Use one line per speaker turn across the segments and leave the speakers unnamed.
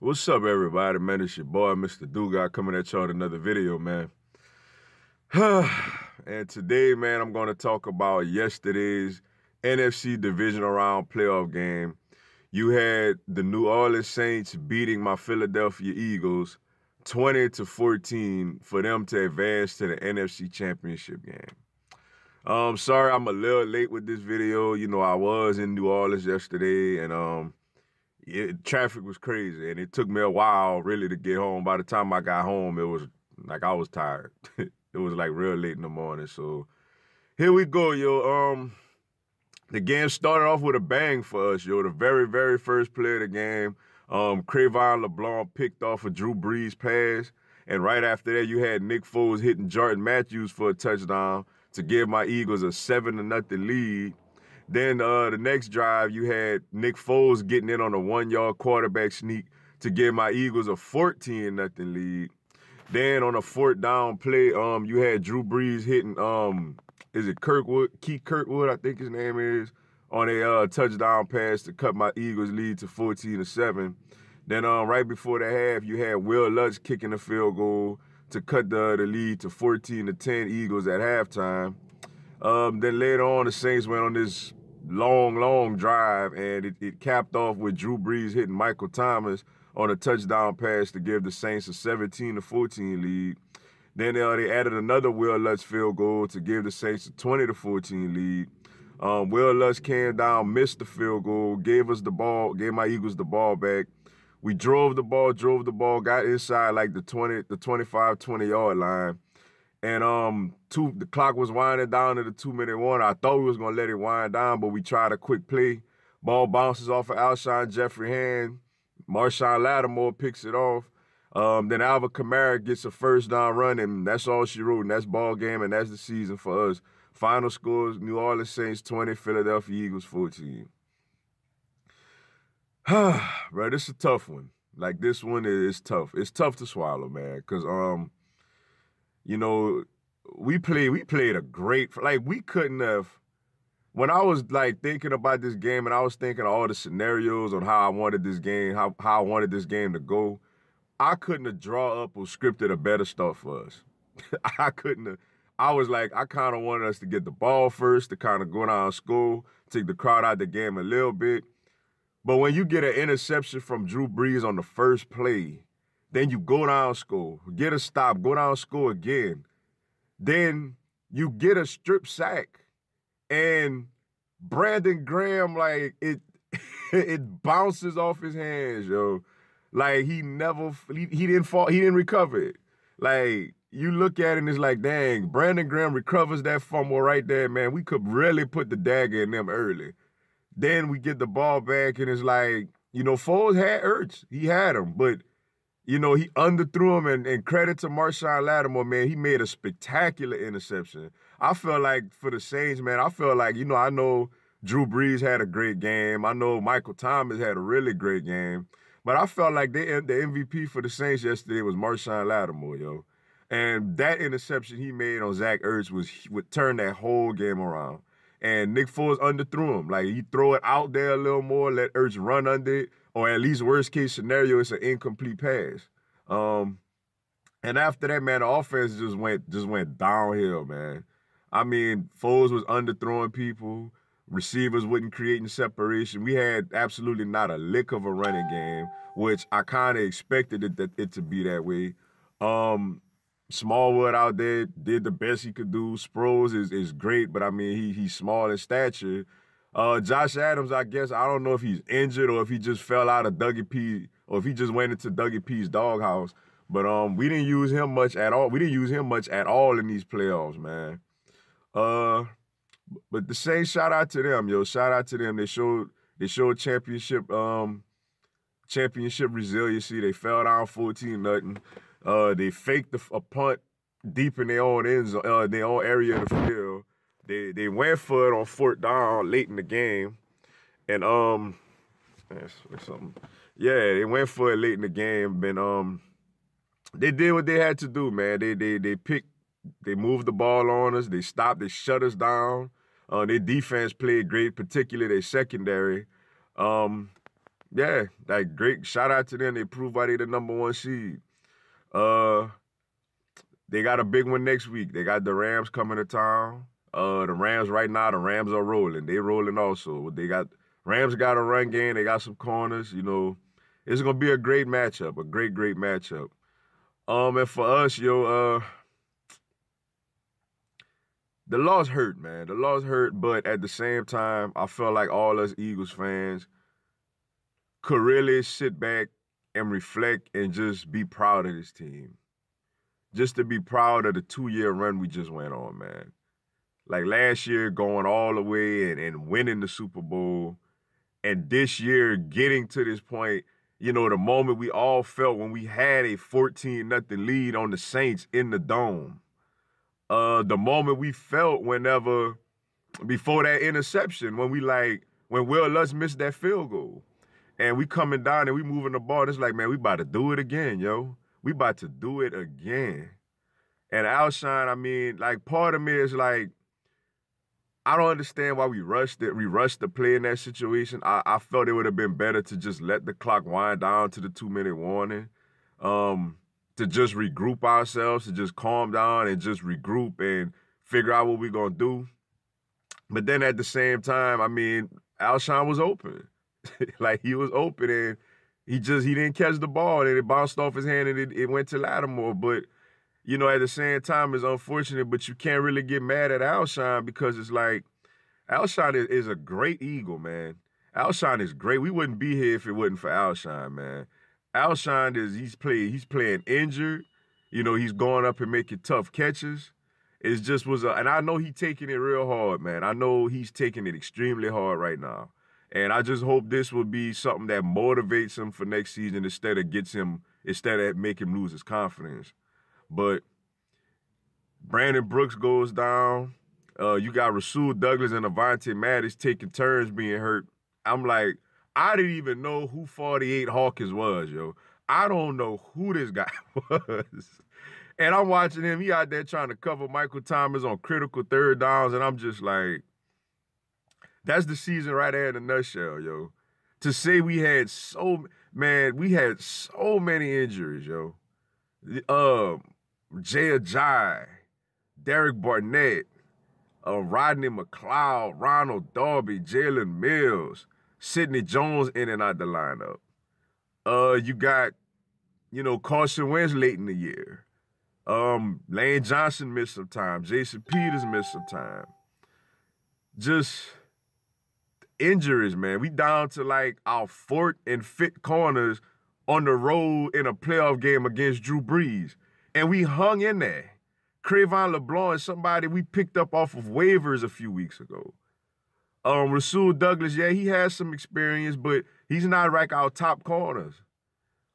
What's up, everybody? Man, it's your boy, Mr. Dugas, coming at y'all with another video, man. And today, man, I'm going to talk about yesterday's NFC Divisional Round playoff game. You had the New Orleans Saints beating my Philadelphia Eagles 20-14 for them to advance to the NFC Championship game. Sorry I'm a little late with this video. You know, I was in New Orleans yesterday, and traffic was crazy, and it took me a while really to get home. By the time I got home, it was like I was tired. It was like real late in the morning. So here we go, yo. The game started off with a bang for us, yo. The very, very first play of the game, Crevon Leblanc picked off a Drew Brees pass, and right after that, you had Nick Foles hitting Jordan Matthews for a touchdown to give my Eagles a 7-0 lead. Then the next drive, you had Nick Foles getting in on a 1-yard quarterback sneak to give my Eagles a 14-0 lead. Then on a 4th down play, you had Drew Brees hitting, is it Keith Kirkwood, I think his name is, on a touchdown pass to cut my Eagles lead to 14-7. Then right before the half, you had Will Lutz kicking a field goal to cut the lead to 14-10 Eagles at halftime. Then later on, the Saints went on this long drive, and it capped off with Drew Brees hitting Michael Thomas on a touchdown pass to give the Saints a 17-14 lead. Then they added another Will Lutz field goal to give the Saints a 20-14 lead. Will Lutz came down, missed the field goal, gave my Eagles the ball back. We drove the ball, got inside like the 25, 20-yard line. And the clock was winding down to the 2-minute warning. I thought we was going to let it wind down, but we tried a quick play. Ball bounces off of Alshon, Jeffery hand. Marshon Lattimore picks it off. Then Alvin Kamara gets a 1st down run, and that's all she wrote, and that's ball game, and that's the season for us. Final scores, New Orleans Saints 20, Philadelphia Eagles 14. Bro, this is a tough one. Like, this one is tough. It's tough to swallow, man, because, you know, we played a great, like, we couldn't have, when I was, like, thinking about this game and I was thinking of all the scenarios on how I wanted this game, how I wanted this game to go, I couldn't have drawn up or scripted a better start for us. I couldn't have. I was like, I kind of wanted us to get the ball first, to kind of go down school, take the crowd out the game a little bit. But when you get an interception from Drew Brees on the first play, then you go down score, get a stop, go down score again. Then you get a strip sack, and Brandon Graham, like, it bounces off his hands, yo. Like, he didn't fall, he didn't recover it. Like, you look at it and it's like, dang, Brandon Graham recovers that fumble right there, man. We could really put the dagger in them early. Then we get the ball back, and it's like, you know, Foles had Ertz. He had him, but, you know, he underthrew him, and credit to Marshon Lattimore, man. He made a spectacular interception. I feel like for the Saints, man, I feel like, you know, I know Drew Brees had a great game. I know Michael Thomas had a really great game. But I felt like the MVP for the Saints yesterday was Marshon Lattimore, yo. And that interception he made on Zach Ertz would turn that whole game around. And Nick Foles underthrew him. Like, he throw it out there a little more, let Ertz run under it, or at least worst case scenario, it's an incomplete pass. And after that, man, the offense just went downhill, man. I mean, Foles was underthrowing people. Receivers wasn't creating separation. We had absolutely not a lick of a running game, which I kind of expected it to be that way. Smallwood out there did the best he could do. Sproles is great, but I mean, he's small in stature. Josh Adams, I guess, I don't know if he's injured or if he just fell out of Dougie P, or if he just went into Dougie P's doghouse. But we didn't use him much at all. We didn't use him much at all in these playoffs, man. But the Saints, shout out to them, yo. Shout out to them. They showed championship resiliency. They fell down 14-0. They faked a punt deep in their own end zone, their own area of the field. They went for it on 4th down late in the game, and they went for it late in the game. And they did what they had to do, man. They moved the ball on us. They stopped. They shut us down. Their defense played great, particularly their secondary. Yeah, like great shout out to them. They proved why they the #1 seed. Uh, they got a big one next week. They got the Rams coming to town. The Rams right now, the Rams are rolling. They rolling also. They got Rams got a run game. They got some corners. You know, it's gonna be a great matchup. A great matchup. And for us, the loss hurt, man. The loss hurt, but at the same time, I felt like all us Eagles fans could really sit back and reflect and just be proud of this team. Just to be proud of the 2-year run we just went on, man. Like last year going all the way and winning the Super Bowl, and this year getting to this point, you know, the moment we all felt when we had a 14-0 lead on the Saints in the Dome. The moment we felt before that interception, when Will Lutz missed that field goal. And we coming down and we moving the ball. It's like, man, we about to do it again, yo. We about to do it again. And Alshon, I mean, like, part of me is like, I don't understand why we rushed it. We rushed the play in that situation. I felt it would have been better to just let the clock wind down to the 2-minute warning, to just regroup ourselves, to just calm down and just regroup and figure out what we're going to do. But then at the same time, I mean, Alshon was open. Like, he was open and he didn't catch the ball and it bounced off his hand and it went to Lattimore. But, you know, at the same time, it's unfortunate, but you can't really get mad at Alshon because it's like, Alshon is a great Eagle, man. Alshon is great. We wouldn't be here if it wasn't for Alshon, man. Alshon he's playing injured. You know, he's going up and making tough catches. It just and I know he's taking it real hard, man. I know he's taking it extremely hard right now. And I just hope this will be something that motivates him for next season instead of make him lose his confidence. But Brandon Brooks goes down. You got Rasul Douglas and Avonte Maddox taking turns being hurt. I'm like, I didn't even know who 48 Hawkins was, yo. I don't know who this guy was. And I'm watching him. He out there trying to cover Michael Thomas on critical third downs, and I'm just like, that's the season right there in a nutshell, yo. To say we had so many injuries, yo. Jay Ajayi, Derek Barnett, Rodney McLeod, Ronald Darby, Jalen Mills, Sidney Jones in and out the lineup. You got, Carson Wentz late in the year. Lane Johnson missed some time. Jason Peters missed some time. Just injuries, man. We down to like our fourth and fifth corners on the road in a playoff game against Drew Brees. And we hung in there. Crevon Leblanc is somebody we picked up off of waivers a few weeks ago. Rasul Douglas, yeah, he has some experience, but he's not like our top corners.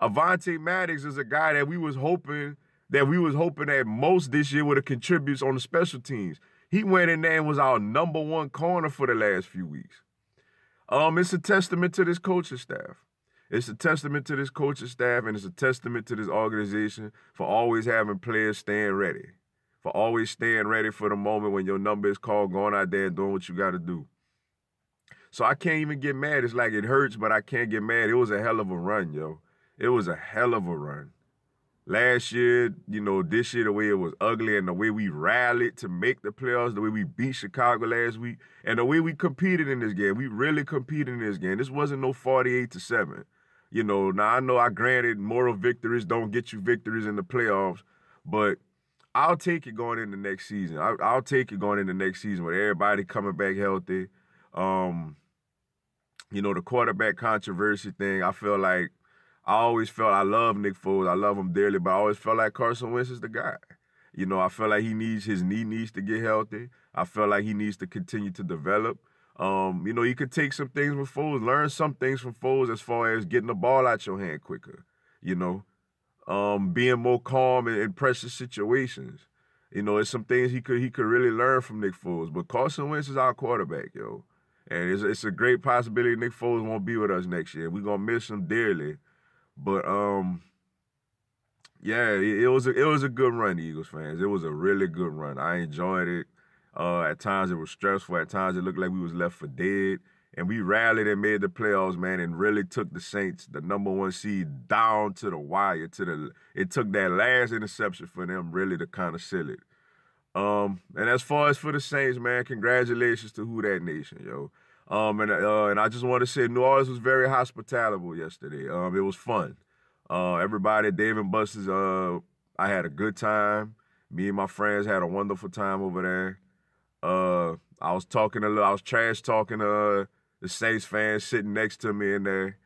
Avonte Maddox is a guy that we was hoping that most this year would have contributes on the special teams. He went in there and was our #1 corner for the last few weeks. It's a testament to this coaching staff. It's a testament to this coaching staff, and it's a testament to this organization for always having players staying ready, for always staying ready for the moment when your number is called, going out there and doing what you got to do. So I can't even get mad. It's like it hurts, but I can't get mad. It was a hell of a run, yo. It was a hell of a run. Last year, this year, the way it was ugly and the way we rallied to make the playoffs, the way we beat Chicago last week, and the way we competed in this game. We really competed in this game. This wasn't no 48-7. Now I know granted moral victories don't get you victories in the playoffs, but I'll take it going into next season. I'll take it going into next season with everybody coming back healthy. The quarterback controversy thing, I always felt I love Nick Foles. I love him dearly, but I always felt like Carson Wentz is the guy. I feel like his knee needs to get healthy. I feel like he needs to continue to develop. You could take some things from Foles, learn some things from Foles as far as getting the ball out your hand quicker, being more calm in pressure situations. It's some things he could really learn from Nick Foles. But Carson Wentz is our quarterback, yo. And it's a great possibility Nick Foles won't be with us next year. We're going to miss him dearly. But, yeah, it was a good run, Eagles fans. It was a really good run. I enjoyed it. At times it was stressful. At times it looked like we was left for dead. and we rallied and made the playoffs, man, and really took the Saints, the #1 seed, down to the wire. It took that last interception for them really to kind of seal it. And as far as for the Saints, man, congratulations to Who Dat Nation, yo. And I just want to say New Orleans was very hospitable yesterday. It was fun. Everybody, Dave and Buster's, I had a good time. Me and my friends had a wonderful time over there. I was trash talking to the Saints fans sitting next to me in there.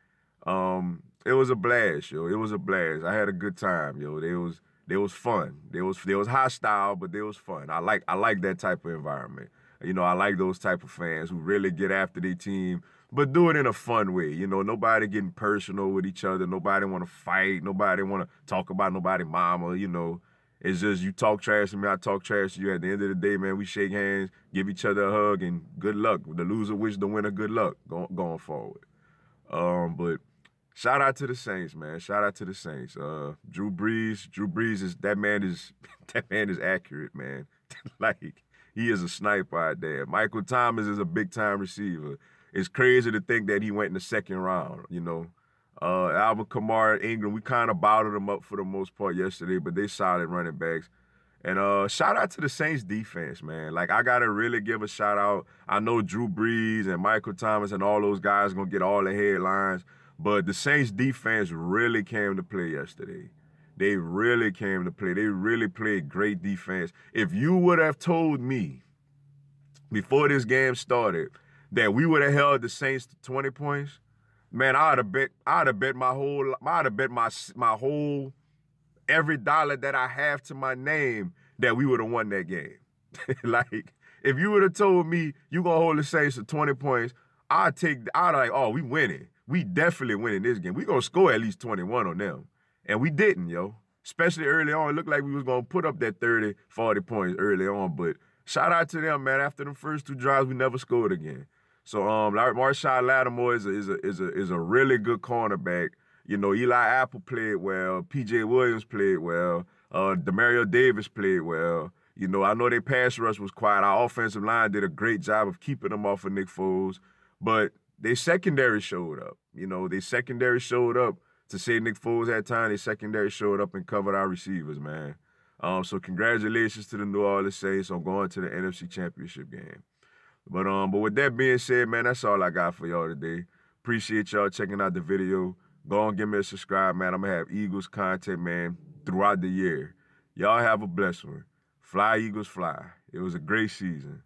It was a blast, yo. It was a blast. I had a good time, yo. They was fun. They was hostile, but they was fun. I like that type of environment. You know, I like those type of fans who really get after their team, but do it in a fun way. You know, nobody getting personal with each other. Nobody want to fight. Nobody want to talk about nobody's mama, you know. It's just you talk trash to me, I talk trash to you. At the end of the day, man, we shake hands, give each other a hug, and good luck. The loser wish the winner good luck going forward. But shout out to the Saints, man. Shout out to the Saints. Drew Brees is that man is accurate, man. Like, he is a sniper out there. Michael Thomas is a big-time receiver. It's crazy to think that he went in the second round, you know. Alvin Kamara, Ingram, we kind of bottled them up for the most part yesterday, but they solid running backs. And shout out to the Saints defense, man. Like, I got to really give a shout out. I know Drew Brees and Michael Thomas and all those guys going to get all the headlines, but the Saints defense really came to play yesterday. They really came to play. They really played great defense. If you would have told me before this game started that we would have held the Saints to 20 points, man, I'd have bet my whole every dollar that I have to my name that we would have won that game. Like, if you would have told me you gonna hold the Saints to 20 points, I'd like, oh, we winning. We definitely winning this game. We gonna score at least 21 on them. And we didn't, yo. Especially early on. It looked like we was going to put up that 30, 40 points early on. But shout out to them, man. After the first 2 drives, we never scored again. So Marshon Lattimore is a really good cornerback. You know, Eli Apple played well. P.J. Williams played well. Demario Davis played well. You know, I know their pass rush was quiet. Our offensive line did a great job of keeping them off of Nick Foles. But their secondary showed up. You know, their secondary showed up. To say Nick Foles had time, his secondary showed up and covered our receivers, man. So congratulations to the New Orleans Saints on going to the NFC Championship game. But with that being said, man, that's all I got for y'all today. Appreciate y'all checking out the video. Go on, give me a subscribe, man. I'm going to have Eagles content, man, throughout the year. Y'all have a blessed one. Fly, Eagles, fly. It was a great season.